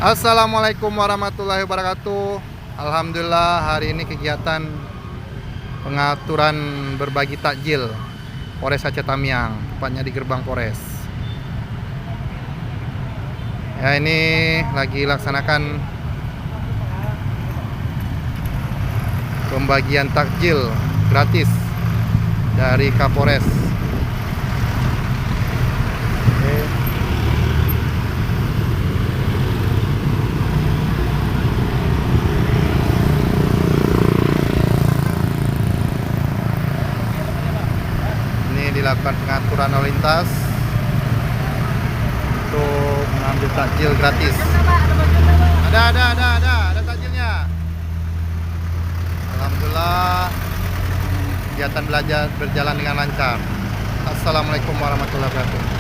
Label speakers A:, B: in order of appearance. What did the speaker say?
A: Assalamualaikum warahmatullahi wabarakatuh. Alhamdulillah hari ini kegiatan pengaturan berbagi takjil Polres Aceh Tamiang, tepatnya di gerbang Polres. Ya, ini lagi laksanakan pembagian takjil gratis dari Kapolres. Dilakukan pengaturan lalu lintas untuk mengambil takjil gratis. Ada takjilnya. Alhamdulillah kegiatan belajar berjalan dengan lancar. Assalamualaikum warahmatullahi wabarakatuh.